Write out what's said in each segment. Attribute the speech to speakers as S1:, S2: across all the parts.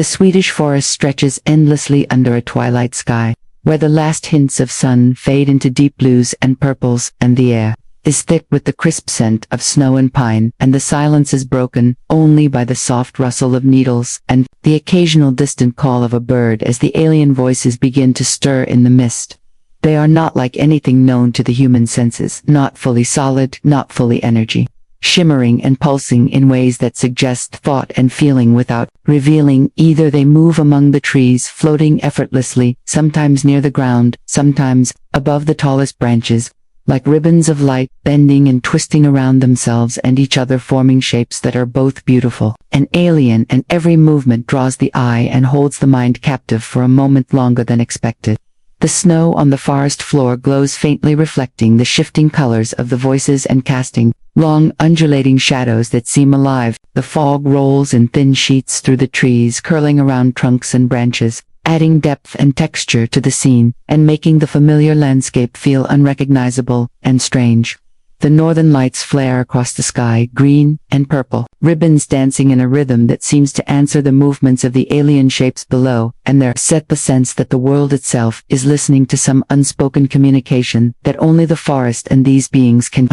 S1: The Swedish forest stretches endlessly under a twilight sky, where the last hints of sun fade into deep blues and purples, and the air is thick with the crisp scent of snow and pine, and the silence is broken only by the soft rustle of needles and the occasional distant call of a bird as the alien voices begin to stir in the mist. They are not like anything known to the human senses, not fully solid, not fully energy, shimmering and pulsing in ways that suggest thought and feeling without revealing either. They move among the trees, floating effortlessly, sometimes near the ground, sometimes above the tallest branches, like ribbons of light, bending and twisting around themselves and each other, forming shapes that are both beautiful and alien, and every movement draws the eye and holds the mind captive for a moment longer than expected. The snow on the forest floor glows faintly, reflecting the shifting colors of the voices and casting long, undulating shadows that seem alive. The fog rolls in thin sheets through the trees, curling around trunks and branches, adding depth and texture to the scene, and making the familiar landscape feel unrecognizable and strange. The northern lights flare across the sky, green and purple, ribbons dancing in a rhythm that seems to answer the movements of the alien shapes below, and there set the sense that the world itself is listening to some unspoken communication that only the forest and these beings can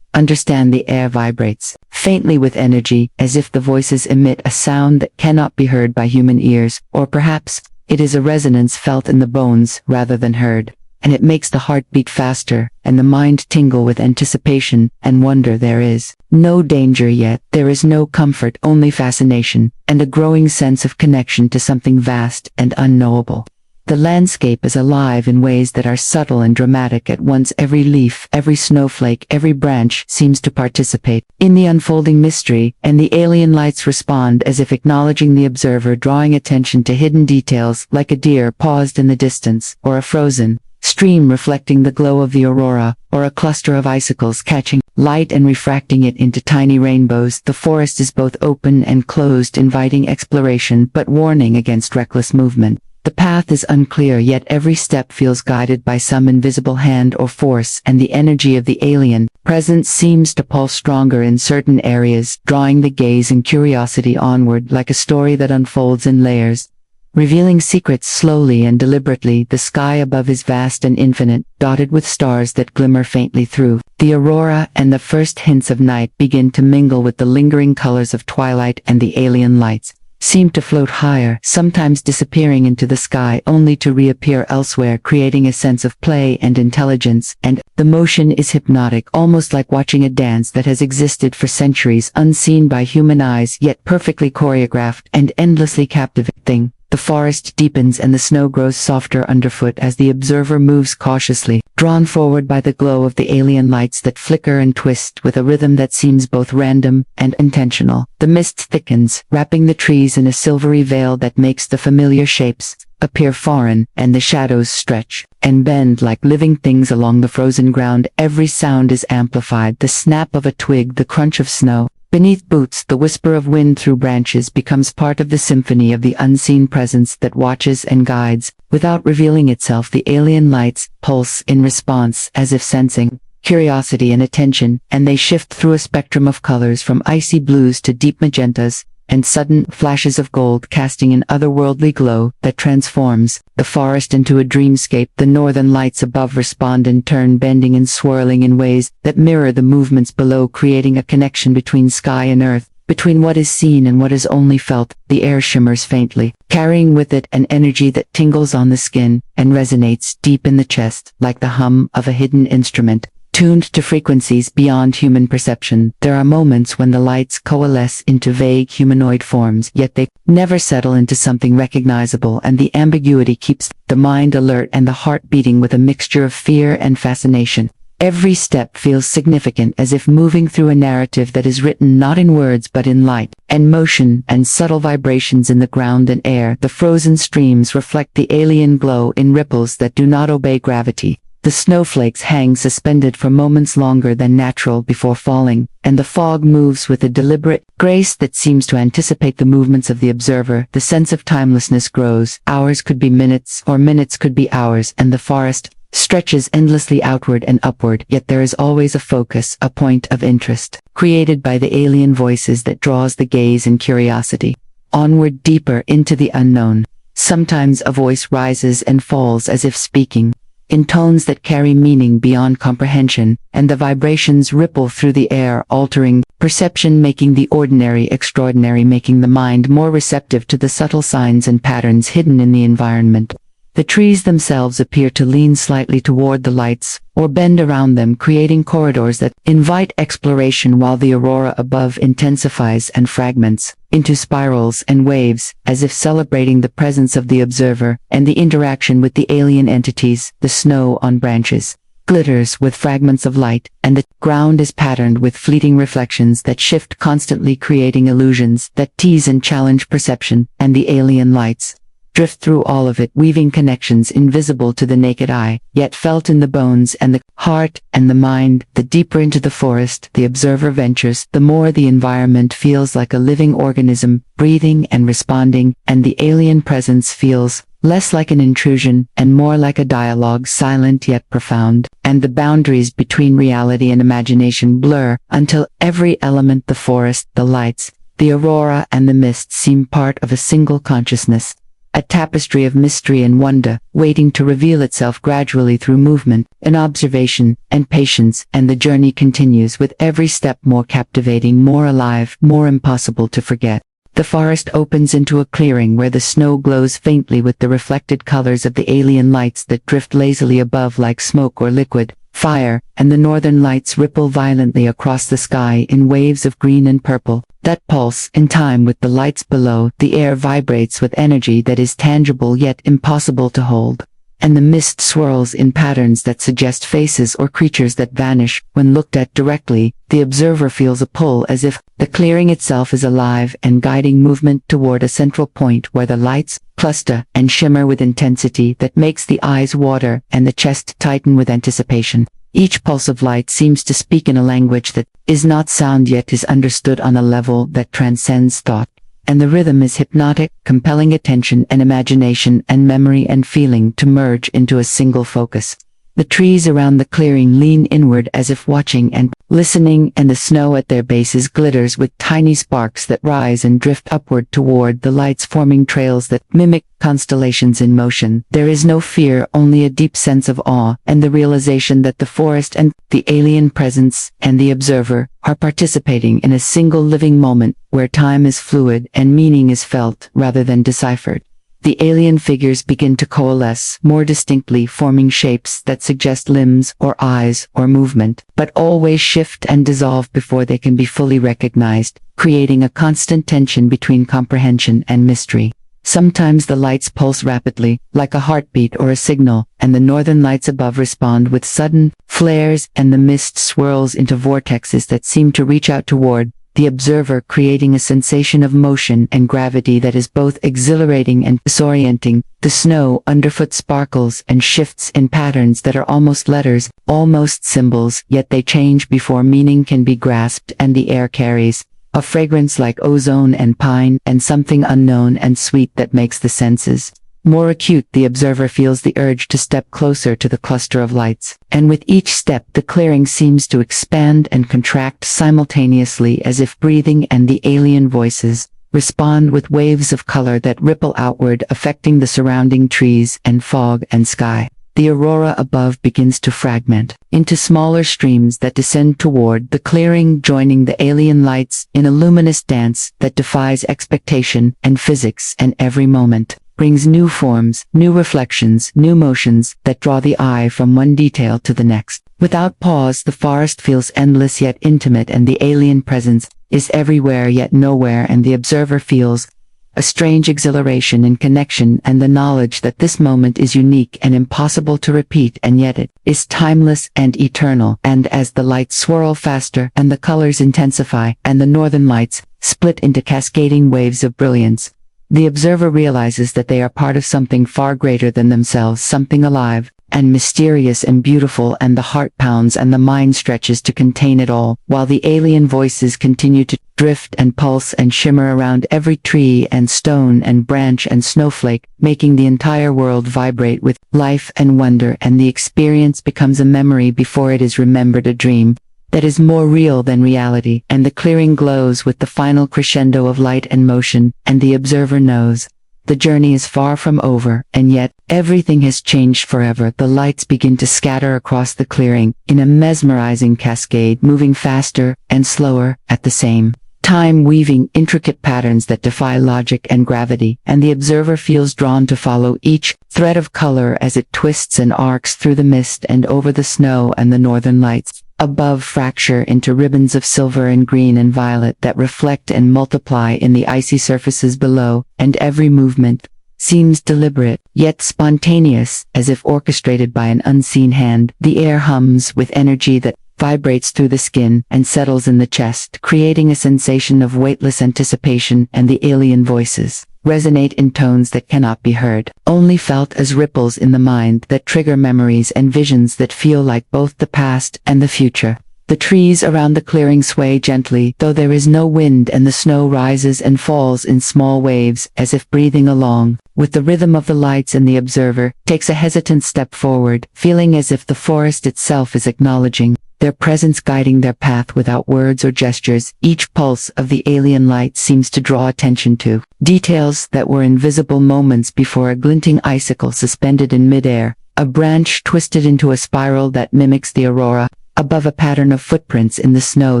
S1: understand. The air vibrates faintly with energy, as if the voices emit a sound that cannot be heard by human ears, or perhaps it is a resonance felt in the bones rather than heard, and it makes the heart beat faster and the mind tingle with anticipation and wonder. There is no danger yet, there is no comfort, only fascination, and a growing sense of connection to something vast and unknowable. The landscape is alive in ways that are subtle and dramatic at once. Every leaf, every snowflake, every branch seems to participate in the unfolding mystery, and the alien lights respond as if acknowledging the observer, drawing attention to hidden details like a deer paused in the distance, or a frozen stream reflecting the glow of the aurora, or a cluster of icicles catching light and refracting it into tiny rainbows. The forest is both open and closed, inviting exploration but warning against reckless movement. The path is unclear, yet every step feels guided by some invisible hand or force, and the energy of the alien presence seems to pulse stronger in certain areas, drawing the gaze and curiosity onward like a story that unfolds in layers, revealing secrets slowly and deliberately. The sky above is vast and infinite, dotted with stars that glimmer faintly through the aurora, and the first hints of night begin to mingle with the lingering colors of twilight, and the alien lights seem to float higher, sometimes disappearing into the sky only to reappear elsewhere, creating a sense of play and intelligence, and the motion is hypnotic, almost like watching a dance that has existed for centuries, unseen by human eyes, yet perfectly choreographed and endlessly captivating. The forest deepens and the snow grows softer underfoot as the observer moves cautiously, drawn forward by the glow of the alien lights that flicker and twist with a rhythm that seems both random and intentional. The mist thickens, wrapping the trees in a silvery veil that makes the familiar shapes appear foreign, and the shadows stretch and bend like living things along the frozen ground. Every sound is amplified: the snap of a twig, the crunch of snow beneath boots, the whisper of wind through branches becomes part of the symphony of the unseen presence that watches and guides. Without revealing itself, the alien lights pulse in response, as if sensing curiosity and attention, and they shift through a spectrum of colors from icy blues to deep magentas, and sudden flashes of gold, casting an otherworldly glow that transforms the forest into a dreamscape. The northern lights above respond in turn, bending and swirling in ways that mirror the movements below, creating a connection between sky and earth, between what is seen and what is only felt. The air shimmers faintly, carrying with it an energy that tingles on the skin and resonates deep in the chest, like the hum of a hidden instrument, tuned to frequencies beyond human perception. There are moments when the lights coalesce into vague humanoid forms, yet they never settle into something recognizable, and the ambiguity keeps the mind alert and the heart beating with a mixture of fear and fascination. Every step feels significant, as if moving through a narrative that is written not in words but in light and motion and subtle vibrations in the ground and air. The frozen streams reflect the alien glow in ripples that do not obey gravity. The snowflakes hang suspended for moments longer than natural before falling, and the fog moves with a deliberate grace that seems to anticipate the movements of the observer. The sense of timelessness grows. Hours could be minutes, or minutes could be hours, and the forest stretches endlessly outward and upward, yet there is always a focus, a point of interest, created by the alien voices that draws the gaze and curiosity. onward deeper into the unknown. Sometimes a voice rises and falls as if speaking, in tones that carry meaning beyond comprehension, and the vibrations ripple through the air, altering perception, making the ordinary extraordinary, making the mind more receptive to the subtle signs and patterns hidden in the environment. The trees themselves appear to lean slightly toward the lights, or bend around them, creating corridors that invite exploration, while the aurora above intensifies and fragments into spirals and waves, as if celebrating the presence of the observer and the interaction with the alien entities. The snow on branches glitters with fragments of light, and the ground is patterned with fleeting reflections that shift constantly, creating illusions that tease and challenge perception, and the alien lights drift through all of it, weaving connections invisible to the naked eye, yet felt in the bones and the heart and the mind. The deeper into the forest the observer ventures, the more the environment feels like a living organism, breathing and responding, and the alien presence feels less like an intrusion and more like a dialogue, silent yet profound, and the boundaries between reality and imagination blur until every element, the forest, the lights, the aurora and the mist, seem part of a single consciousness. A tapestry of mystery and wonder, waiting to reveal itself gradually through movement, and observation, and patience, and the journey continues, with every step more captivating, more alive, more impossible to forget. The forest opens into a clearing where the snow glows faintly with the reflected colors of the alien lights that drift lazily above like smoke or liquid fire, and the northern lights ripple violently across the sky in waves of green and purple that pulse in time with the lights below. The air vibrates with energy that is tangible yet impossible to hold, and the mist swirls in patterns that suggest faces or creatures that vanish when looked at directly. The observer feels a pull, as if the clearing itself is alive and guiding movement toward a central point where the lights cluster and shimmer with intensity that makes the eyes water and the chest tighten with anticipation. Each pulse of light seems to speak in a language that is not sound yet is understood on a level that transcends thought, and the rhythm is hypnotic, compelling attention and imagination and memory and feeling to merge into a single focus. The trees around the clearing lean inward as if watching and listening, and the snow at their bases glitters with tiny sparks that rise and drift upward toward the lights, forming trails that mimic constellations in motion. There is no fear, only a deep sense of awe, and the realization that the forest and the alien presence and the observer are participating in a single living moment where time is fluid and meaning is felt rather than deciphered. The alien figures begin to coalesce more distinctly, forming shapes that suggest limbs or eyes or movement, but always shift and dissolve before they can be fully recognized, creating a constant tension between comprehension and mystery. Sometimes the lights pulse rapidly, like a heartbeat or a signal, and the northern lights above respond with sudden flares, and the mist swirls into vortexes that seem to reach out toward the observer, creating a sensation of motion and gravity that is both exhilarating and disorienting. The snow underfoot sparkles and shifts in patterns that are almost letters, almost symbols, yet they change before meaning can be grasped, and the air carries a fragrance like ozone and pine, and something unknown and sweet that makes the senses more acute. The observer feels the urge to step closer to the cluster of lights, and with each step the clearing seems to expand and contract simultaneously, as if breathing, and the alien voices respond with waves of color that ripple outward, affecting the surrounding trees and fog and sky. The aurora above begins to fragment into smaller streams that descend toward the clearing, joining the alien lights in a luminous dance that defies expectation and physics, and every moment brings new forms, new reflections, new motions that draw the eye from one detail to the next. Without pause, the forest feels endless yet intimate, and the alien presence is everywhere yet nowhere, and the observer feels a strange exhilaration in connection and the knowledge that this moment is unique and impossible to repeat, and yet it is timeless and eternal. And as the lights swirl faster and the colors intensify and the northern lights split into cascading waves of brilliance, the observer realizes that they are part of something far greater than themselves, something alive and mysterious and beautiful, and the heart pounds and the mind stretches to contain it all, while the alien voices continue to drift and pulse and shimmer around every tree and stone and branch and snowflake, making the entire world vibrate with life and wonder, and the experience becomes a memory before it is remembered, a dream that is more real than reality, and the clearing glows with the final crescendo of light and motion, and the observer knows the journey is far from over, and yet, everything has changed forever. The lights begin to scatter across the clearing, in a mesmerizing cascade, moving faster and slower at the same time, weaving intricate patterns that defy logic and gravity, and the observer feels drawn to follow each thread of color as it twists and arcs through the mist and over the snow, and the northern lights above fracture into ribbons of silver and green and violet that reflect and multiply in the icy surfaces below, and every movement seems deliberate, yet spontaneous, as if orchestrated by an unseen hand. The air hums with energy that vibrates through the skin and settles in the chest, creating a sensation of weightless anticipation, and the alien voices resonate in tones that cannot be heard, only felt as ripples in the mind that trigger memories and visions that feel like both the past and the future. The trees around the clearing sway gently, though there is no wind, and the snow rises and falls in small waves, as if breathing along with the rhythm of the lights, and the observer takes a hesitant step forward, feeling as if the forest itself is acknowledging their presence, guiding their path without words or gestures. Each pulse of the alien light seems to draw attention to details that were invisible moments before: a glinting icicle suspended in midair, a branch twisted into a spiral that mimics the aurora, above a pattern of footprints in the snow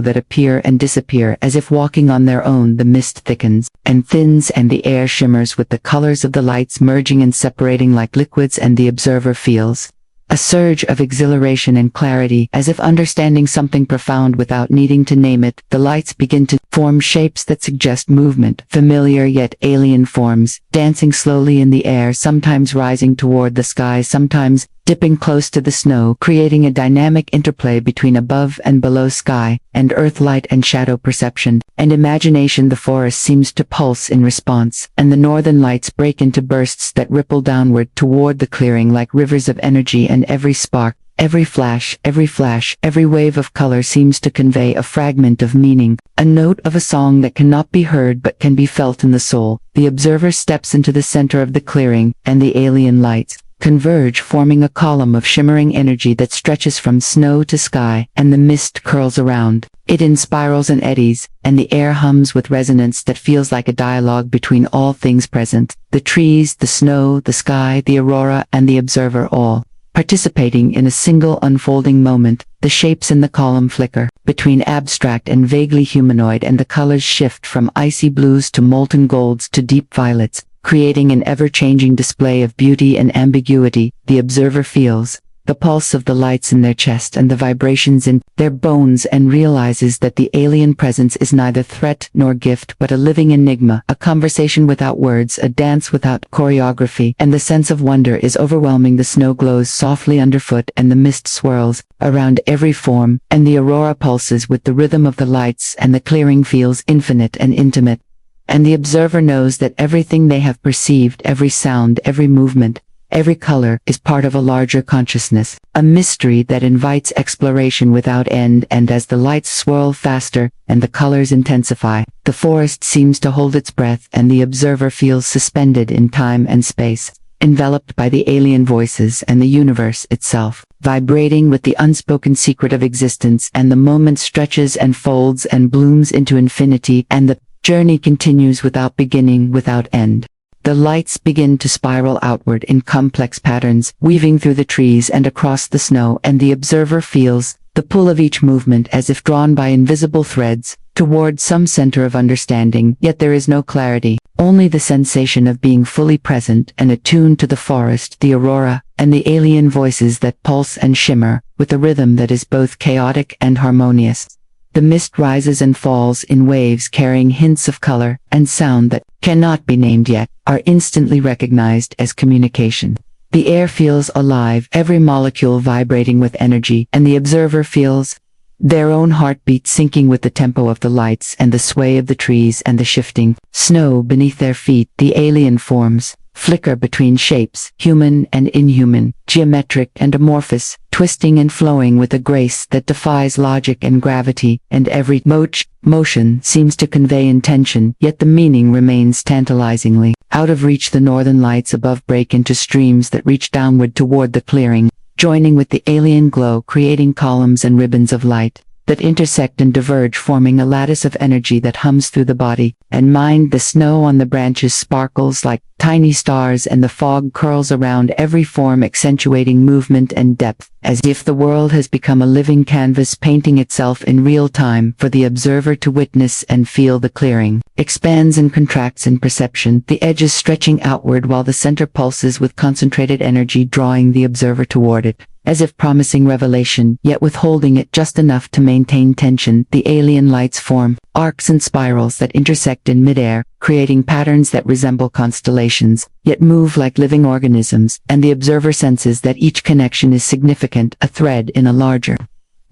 S1: that appear and disappear as if walking on their own. The mist thickens and thins, and the air shimmers with the colors of the lights merging and separating like liquids, and the observer feels a surge of exhilaration and clarity, as if understanding something profound without needing to name it. The lights begin to form shapes that suggest movement, familiar yet alien forms, dancing slowly in the air, sometimes rising toward the sky, sometimes dipping close to the snow, creating a dynamic interplay between above and below, sky and earth, light and shadow, perception and imagination. The forest seems to pulse in response, and the northern lights break into bursts that ripple downward toward the clearing like rivers of energy, and every spark, every flash, every wave of color seems to convey a fragment of meaning, a note of a song that cannot be heard but can be felt in the soul. The observer steps into the center of the clearing, and the alien lights converge, forming a column of shimmering energy that stretches from snow to sky, and the mist curls around it in spirals and eddies, and the air hums with resonance that feels like a dialogue between all things present: the trees, the snow, the sky, the aurora, and the observer, all participating in a single unfolding moment. The shapes in the column flicker between abstract and vaguely humanoid, and the colors shift from icy blues to molten golds to deep violets, creating an ever-changing display of beauty and ambiguity. The observer feels the pulse of the lights in their chest and the vibrations in their bones, and realizes that the alien presence is neither threat nor gift, but a living enigma, a conversation without words, a dance without choreography, and the sense of wonder is overwhelming. The snow glows softly underfoot, and the mist swirls around every form, and the aurora pulses with the rhythm of the lights, and the clearing feels infinite and intimate. And the observer knows that everything they have perceived, every sound, every movement, every color, is part of a larger consciousness, a mystery that invites exploration without end. And as the lights swirl faster and the colors intensify, the forest seems to hold its breath, and the observer feels suspended in time and space, enveloped by the alien voices and the universe itself, vibrating with the unspoken secret of existence. And the moment stretches and folds and blooms into infinity, and the journey continues without beginning, without end. The lights begin to spiral outward in complex patterns, weaving through the trees and across the snow, and the observer feels the pull of each movement as if drawn by invisible threads toward some center of understanding. Yet there is no clarity, only the sensation of being fully present and attuned to the forest, the aurora, and the alien voices that pulse and shimmer with a rhythm that is both chaotic and harmonious. The mist rises and falls in waves, carrying hints of color and sound that cannot be named yet, are instantly recognized as communication. The air feels alive, every molecule vibrating with energy, and the observer feels their own heartbeat syncing with the tempo of the lights and the sway of the trees and the shifting snow beneath their feet. The alien forms flicker between shapes, human and inhuman, geometric and amorphous, twisting and flowing with a grace that defies logic and gravity, and every motion seems to convey intention, yet the meaning remains tantalizingly out of reach. The northern lights above break into streams that reach downward toward the clearing, joining with the alien glow, creating columns and ribbons of light that intersect and diverge, forming a lattice of energy that hums through the body and mind. The snow on the branches sparkles like tiny stars, and the fog curls around every form, accentuating movement and depth, as if the world has become a living canvas painting itself in real time for the observer to witness and feel. The clearing expands and contracts in perception, the edges stretching outward while the center pulses with concentrated energy, drawing the observer toward it, as if promising revelation, yet withholding it just enough to maintain tension. The alien lights form arcs and spirals that intersect in midair, creating patterns that resemble constellations, yet move like living organisms, and the observer senses that each connection is significant, a thread in a larger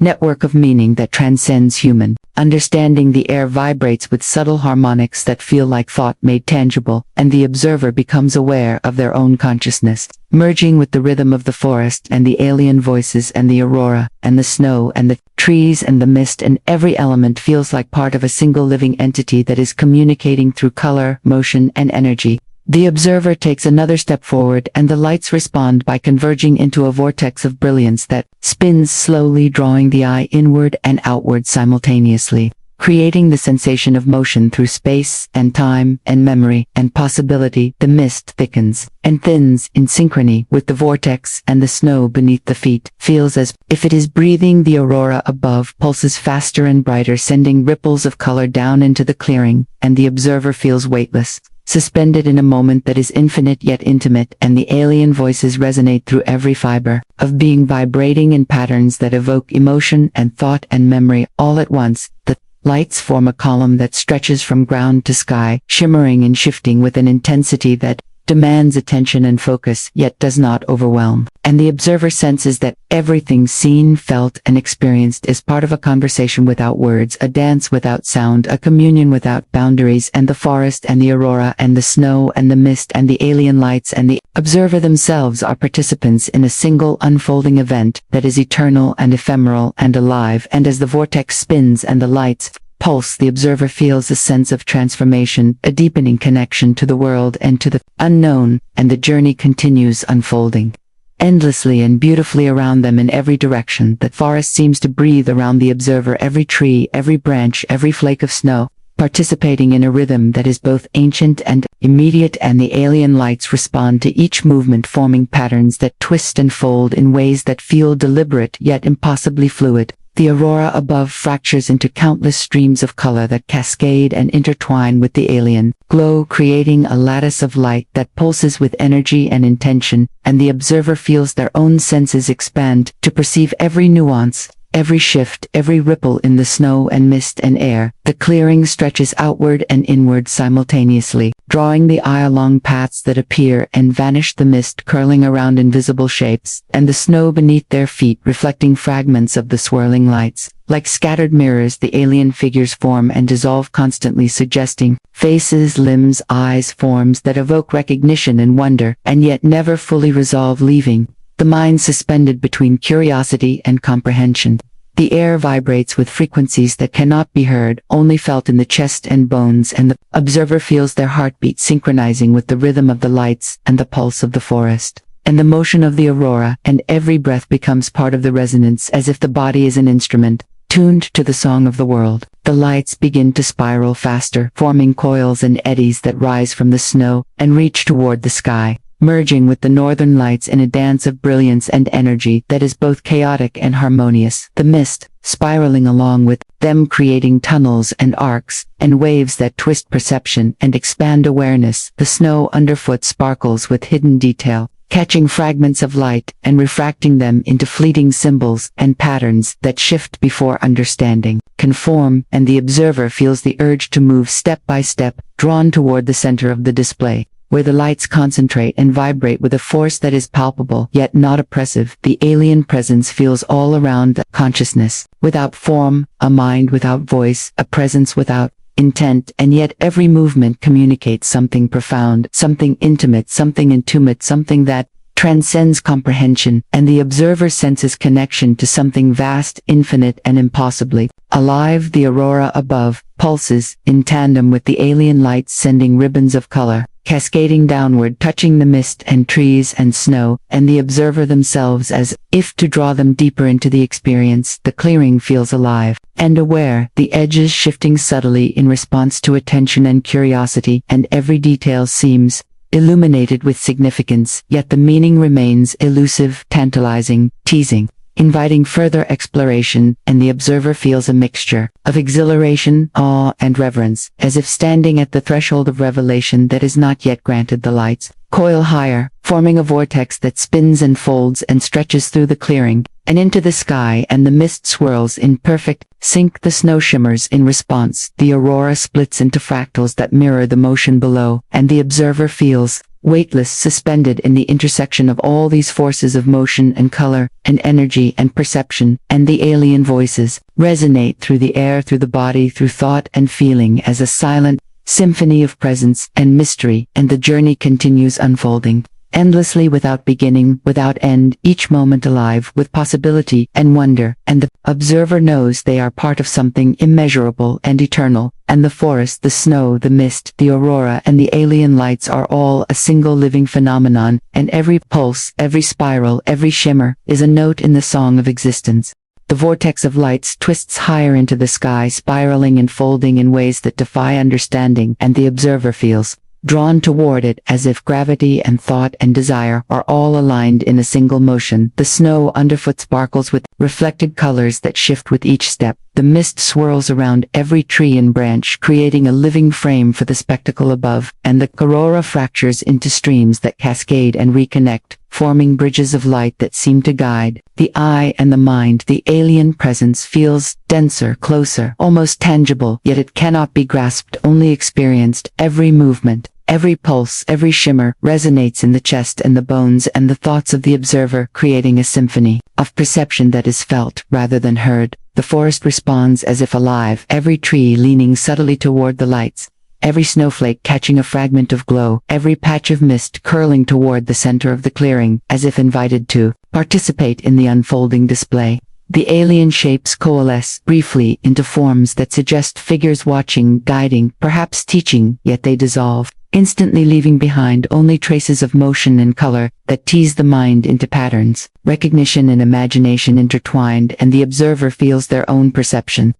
S1: network of meaning that transcends human understanding. The air vibrates with subtle harmonics that feel like thought made tangible, and the observer becomes aware of their own consciousness, merging with the rhythm of the forest and the alien voices and the aurora and the snow and the trees and the mist, and every element feels like part of a single living entity that is communicating through color, motion, and energy. The observer takes another step forward, and the lights respond by converging into a vortex of brilliance that spins slowly, drawing the eye inward and outward simultaneously, creating the sensation of motion through space and time and memory and possibility. The mist thickens and thins in synchrony with the vortex, and the snow beneath the feet feels as if it is breathing. The aurora above pulses faster and brighter, sending ripples of color down into the clearing, and the observer feels weightless, suspended in a moment that is infinite yet intimate, and the alien voices resonate through every fiber of being, vibrating in patterns that evoke emotion and thought and memory all at once. The lights form a column that stretches from ground to sky, shimmering and shifting with an intensity that demands attention and focus, yet does not overwhelm, and the observer senses that everything seen, felt, and experienced is part of a conversation without words, a dance without sound, a communion without boundaries. And the forest and the aurora and the snow and the mist and the alien lights and the observer themselves are participants in a single unfolding event that is eternal and ephemeral and alive. And as the vortex spins and the lights pulse, the observer feels a sense of transformation, a deepening connection to the world and to the unknown, and the journey continues, unfolding endlessly and beautifully around them in every direction. The forest seems to breathe around the observer, every tree, every branch, every flake of snow, participating in a rhythm that is both ancient and immediate, and the alien lights respond to each movement, forming patterns that twist and fold in ways that feel deliberate yet impossibly fluid. The aurora above fractures into countless streams of color that cascade and intertwine with the alien glow, creating a lattice of light that pulses with energy and intention, and the observer feels their own senses expand to perceive every nuance, every shift, every ripple in the snow and mist and air. The clearing stretches outward and inward simultaneously, drawing the eye along paths that appear and vanish, the mist curling around invisible shapes, and the snow beneath their feet reflecting fragments of the swirling lights. Like scattered mirrors, the alien figures form and dissolve constantly, suggesting faces, limbs, eyes, forms that evoke recognition and wonder, and yet never fully resolve, leaving the mind suspended between curiosity and comprehension. The air vibrates with frequencies that cannot be heard, only felt in the chest and bones, and the observer feels their heartbeat synchronizing with the rhythm of the lights and the pulse of the forest and the motion of the aurora, and every breath becomes part of the resonance, as if the body is an instrument tuned to the song of the world. The lights begin to spiral faster, forming coils and eddies that rise from the snow and reach toward the sky, merging with the northern lights in a dance of brilliance and energy that is both chaotic and harmonious. The mist, spiraling along with them, creating tunnels and arcs and waves that twist perception and expand awareness. The snow underfoot sparkles with hidden detail, catching fragments of light and refracting them into fleeting symbols and patterns that shift before understanding can form, and the observer feels the urge to move step by step, drawn toward the center of the display, where the lights concentrate and vibrate with a force that is palpable yet not oppressive. The alien presence feels all around, the consciousness without form, a mind without voice, a presence without intent, and yet every movement communicates something profound, something intimate, something that transcends comprehension, and the observer senses connection to something vast, infinite, and impossibly alive. The aurora above pulses in tandem with the alien lights, sending ribbons of color cascading downward, touching the mist and trees and snow, and the observer themselves as if to draw them deeper into the experience. The clearing feels alive and aware, the edges shifting subtly in response to attention and curiosity, and every detail seems illuminated with significance, yet the meaning remains elusive, tantalizing, teasing, inviting further exploration, and the observer feels a mixture of exhilaration, awe, and reverence, as if standing at the threshold of revelation that is not yet granted. The lights coil higher, forming a vortex that spins and folds and stretches through the clearing and into the sky, and the mist swirls in perfect sync. The snow shimmers in response, the aurora splits into fractals that mirror the motion below, and the observer feels weightless, suspended in the intersection of all these forces of motion and color and energy and perception, and the alien voices resonate through the air, through the body, through thought and feeling as a silent symphony of presence and mystery, and the journey continues unfolding endlessly, without beginning, without end, each moment alive with possibility and wonder, and the observer knows they are part of something immeasurable and eternal, and the forest, the snow, the mist, the aurora, and the alien lights are all a single living phenomenon, and every pulse, every spiral, every shimmer is a note in the song of existence. The vortex of lights twists higher into the sky, spiraling and folding in ways that defy understanding, and the observer feels drawn toward it as if gravity and thought and desire are all aligned in a single motion. The snow underfoot sparkles with reflected colors that shift with each step. The mist swirls around every tree and branch, creating a living frame for the spectacle above, and the aurora fractures into streams that cascade and reconnect, forming bridges of light that seem to guide the eye and the mind. The alien presence feels denser, closer, almost tangible, yet it cannot be grasped, only experienced. Every movement, every pulse, every shimmer resonates in the chest and the bones and the thoughts of the observer, creating a symphony of perception that is felt rather than heard. The forest responds as if alive, every tree leaning subtly toward the lights, every snowflake catching a fragment of glow, every patch of mist curling toward the center of the clearing, as if invited to participate in the unfolding display. The alien shapes coalesce briefly into forms that suggest figures watching, guiding, perhaps teaching, yet they dissolve, instantly leaving behind only traces of motion and color that tease the mind into patterns. Recognition and imagination intertwined, and the observer feels their own perception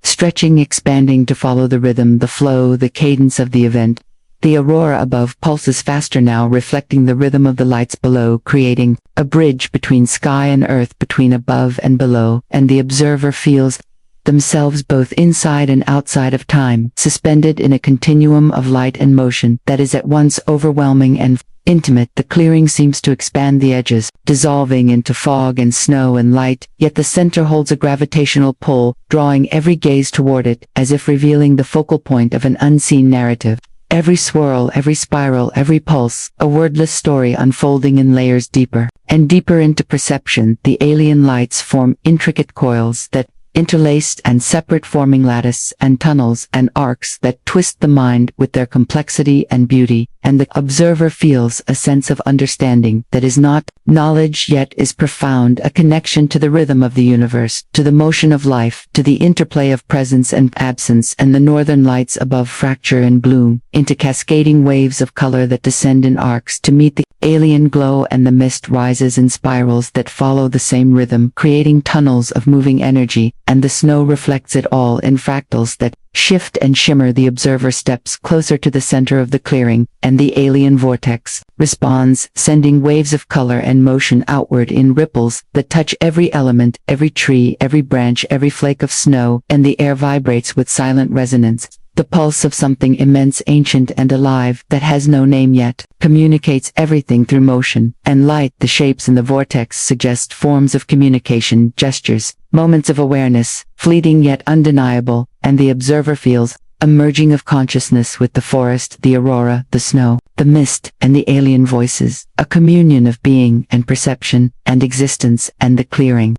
S1: stretching, expanding to follow the rhythm, the flow, the cadence of the event. The aurora above pulses faster now, reflecting the rhythm of the lights below, creating a bridge between sky and earth, between above and below, and the observer feels themselves both inside and outside of time, suspended in a continuum of light and motion that is at once overwhelming and intimate. The clearing seems to expand the edges, dissolving into fog and snow and light, yet the center holds a gravitational pull, drawing every gaze toward it, as if revealing the focal point of an unseen narrative. Every swirl, every spiral, every pulse, a wordless story unfolding in layers deeper and deeper into perception. The alien lights form intricate coils that interlaced and separate, forming lattice and tunnels and arcs that twist the mind with their complexity and beauty, and the observer feels a sense of understanding that is not knowledge yet is profound, a connection to the rhythm of the universe, to the motion of life, to the interplay of presence and absence. And the northern lights above fracture and bloom into cascading waves of color that descend in arcs to meet the alien glow, and the mist rises in spirals that follow the same rhythm, creating tunnels of moving energy, and the snow reflects it all in fractals that shift and shimmer. The observer steps closer to the center of the clearing, and the alien vortex responds, sending waves of color and motion outward in ripples that touch every element, every tree, every branch, every flake of snow, and the air vibrates with silent resonance. The pulse of something immense, ancient and alive, that has no name yet, communicates everything through motion and light. The shapes in the vortex suggest forms of communication, gestures, moments of awareness, fleeting yet undeniable, and the observer feels a merging of consciousness with the forest, the aurora, the snow, the mist, and the alien voices, a communion of being and perception and existence. And the clearing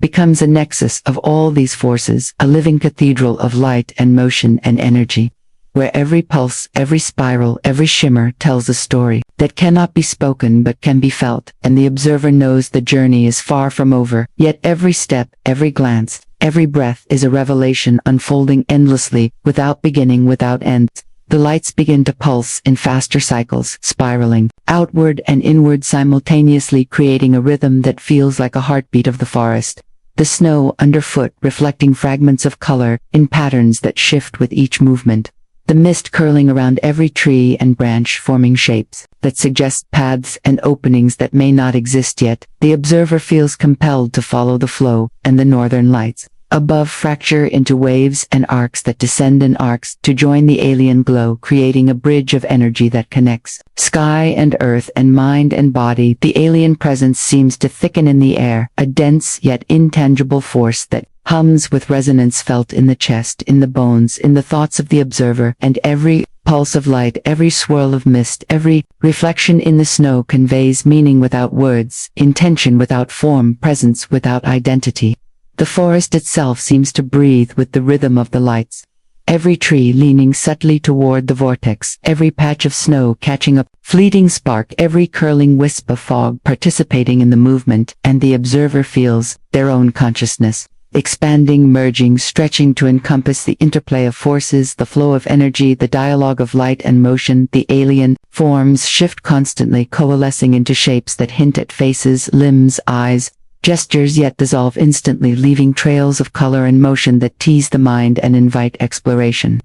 S1: becomes a nexus of all these forces, a living cathedral of light and motion and energy, where every pulse, every spiral, every shimmer tells a story that cannot be spoken but can be felt, and the observer knows the journey is far from over, yet every step, every glance, every breath is a revelation unfolding endlessly, without beginning, without end. the lights begin to pulse in faster cycles, spiraling outward and inward simultaneously, creating a rhythm that feels like a heartbeat of the forest. The snow underfoot reflecting fragments of color in patterns that shift with each movement. The mist curling around every tree and branch, forming shapes that suggest paths and openings that may not exist yet. The observer feels compelled to follow the flow, and the northern lights above fracture into waves and arcs that descend in arcs to join the alien glow, creating a bridge of energy that connects sky and earth and mind and body. The alien presence seems to thicken in the air, a dense yet intangible force that hums with resonance felt in the chest, in the bones, in the thoughts of the observer, and every pulse of light, every swirl of mist, every reflection in the snow conveys meaning without words, intention without form, presence without identity. The forest itself seems to breathe with the rhythm of the lights. Every tree leaning subtly toward the vortex, every patch of snow catching a fleeting spark, every curling wisp of fog participating in the movement, and the observer feels their own consciousness expanding, merging, stretching to encompass the interplay of forces, the flow of energy, the dialogue of light and motion. The alien forms shift constantly, coalescing into shapes that hint at faces, limbs, eyes, gestures, yet dissolve instantly, leaving trails of color and motion that tease the mind and invite exploration.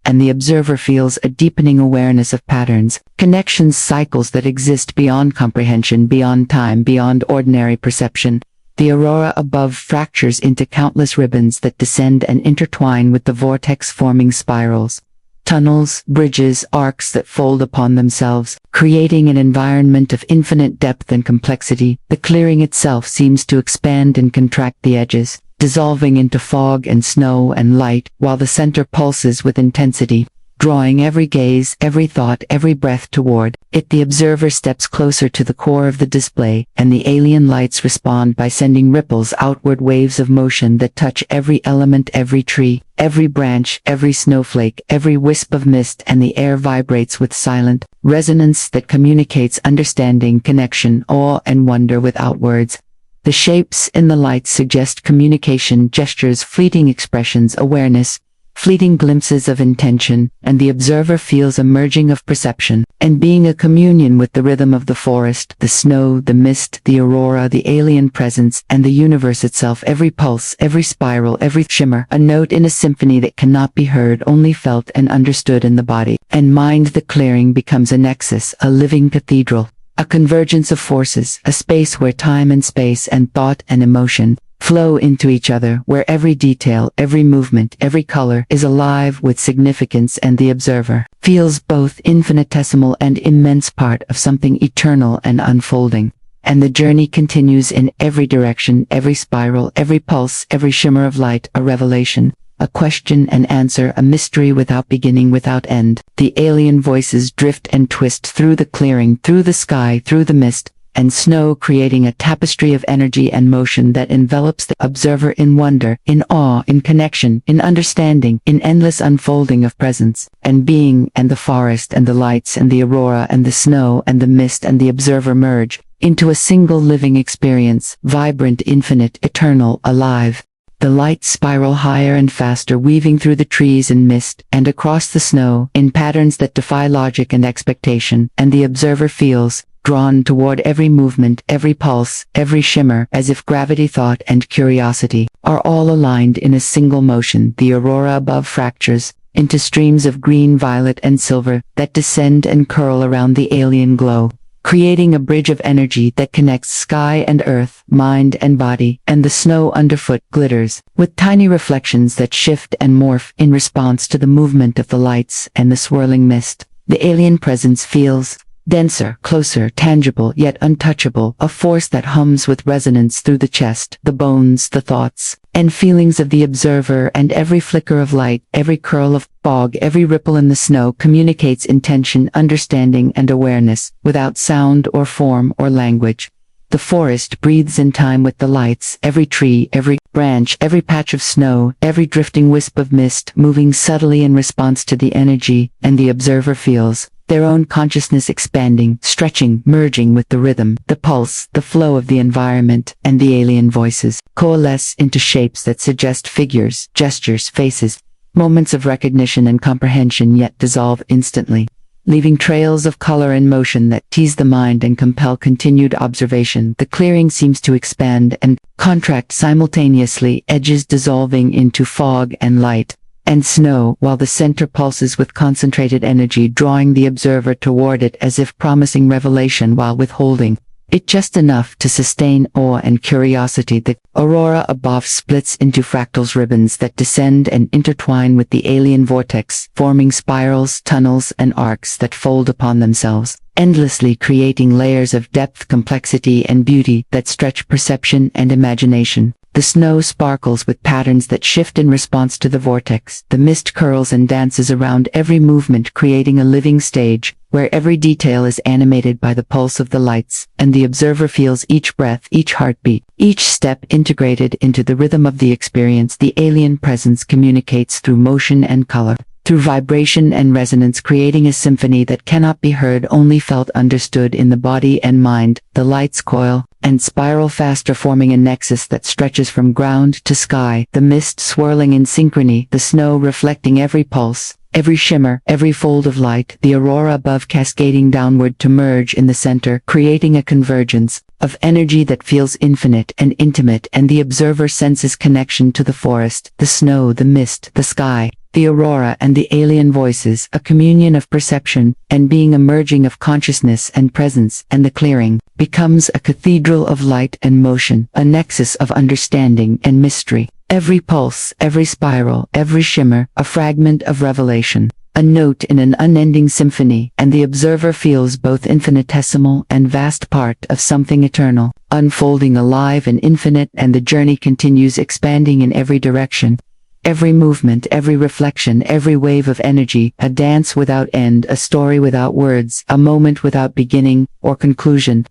S1: And the observer feels a deepening awareness of patterns, connections, cycles that exist beyond comprehension, beyond time, beyond ordinary perception. The aurora above fractures into countless ribbons that descend and intertwine with the vortex, forming spirals, tunnels, bridges, arcs that fold upon themselves, creating an environment of infinite depth and complexity. The clearing itself seems to expand and contract the edges, dissolving into fog and snow and light, while the center pulses with intensity, drawing every gaze, every thought, every breath toward it. The observer steps closer to the core of the display, and the alien lights respond by sending ripples outward, waves of motion that touch every element, every tree, every branch, every snowflake, every wisp of mist, and the air vibrates with silent resonance that communicates understanding, connection, awe, and wonder without words. The shapes in the lights suggest communication, gestures, fleeting expressions, awareness, fleeting glimpses of intention, and the observer feels a merging of perception and being, a communion with the rhythm of the forest, the snow, the mist, the aurora, the alien presence, and the universe itself. Every pulse, every spiral, every shimmer, a note in a symphony that cannot be heard, only felt and understood in the body and mind. The clearing becomes a nexus, a living cathedral, a convergence of forces, a space where time and space and thought and emotion flow into each other, where every detail, every movement, every color is alive with significance, and the observer feels both infinitesimal and immense, part of something eternal and unfolding. And the journey continues in every direction, every spiral, every pulse, every shimmer of light, a revelation, a question and answer, a mystery without beginning, without end. The alien voices drift and twist through the clearing, through the sky, through the mist and snow, creating a tapestry of energy and motion that envelops the observer in wonder, in awe, in connection, in understanding, in endless unfolding of presence and being. And the forest and the lights and the aurora and the snow and the mist and the observer merge into a single living experience, vibrant, infinite, eternal, alive. The lights spiral higher and faster, weaving through the trees and mist and across the snow in patterns that defy logic and expectation, and the observer feels drawn toward every movement, every pulse, every shimmer, as if gravity, thought, and curiosity are all aligned in a single motion. The aurora above fractures into streams of green, violet, and silver that descend and curl around the alien glow, creating a bridge of energy that connects sky and earth, mind and body. And the snow underfoot glitters with tiny reflections that shift and morph in response to the movement of the lights and the swirling mist. The alien presence feels denser, closer, tangible, yet untouchable, a force that hums with resonance through the chest, the bones, the thoughts and feelings of the observer. And every flicker of light, every curl of fog, every ripple in the snow communicates intention, understanding, and awareness, without sound or form or language. The forest breathes in time with the lights, every tree, every branch, every patch of snow, every drifting wisp of mist moving subtly in response to the energy, and the observer feels their own consciousness expanding, stretching, merging with the rhythm, the pulse, the flow of the environment. And the alien voices coalesce into shapes that suggest figures, gestures, faces, Moments of recognition and comprehension yet dissolve instantly, leaving trails of color and motion that tease the mind and compel continued observation. The clearing seems to expand and contract simultaneously, edges dissolving into fog and light and snow, while the center pulses with concentrated energy, drawing the observer toward it as if promising revelation while withholding it just enough to sustain awe and curiosity. The aurora above splits into fractals, ribbons that descend and intertwine with the alien vortex, forming spirals, tunnels, and arcs that fold upon themselves, endlessly creating layers of depth, complexity, and beauty that stretch perception and imagination. The snow sparkles with patterns that shift in response to the vortex. The mist curls and dances around every movement, creating a living stage where every detail is animated by the pulse of the lights, and the observer feels each breath, each heartbeat, each step integrated into the rhythm of the experience. The alien presence communicates through motion and color, through vibration and resonance, creating a symphony that cannot be heard, only felt, understood in the body and mind. The lights coil and spiral faster, forming a nexus that stretches from ground to sky, the mist swirling in synchrony, the snow reflecting every pulse, every shimmer, every fold of light, the aurora above cascading downward to merge in the center, creating a convergence of energy that feels infinite and intimate, and the observer senses connection to the forest, the snow, the mist, the sky, the aurora, and the alien voices, a communion of perception and being, a merging of consciousness and presence. And the clearing becomes a cathedral of light and motion, a nexus of understanding and mystery. Every pulse, every spiral, every shimmer, a fragment of revelation, a note in an unending symphony, and the observer feels both infinitesimal and vast, part of something eternal, unfolding, alive and infinite. And the journey continues, expanding in every direction. Every movement, every reflection, every wave of energy, a dance without end, a story without words, a moment without beginning or conclusion,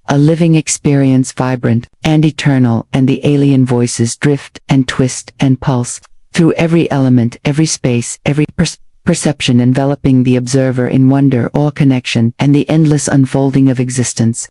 S1: a living experience, vibrant and eternal. And the alien voices drift and twist and pulse through every element, every space, every perception, enveloping the observer in wonder, awe, connection, and the endless unfolding of existence.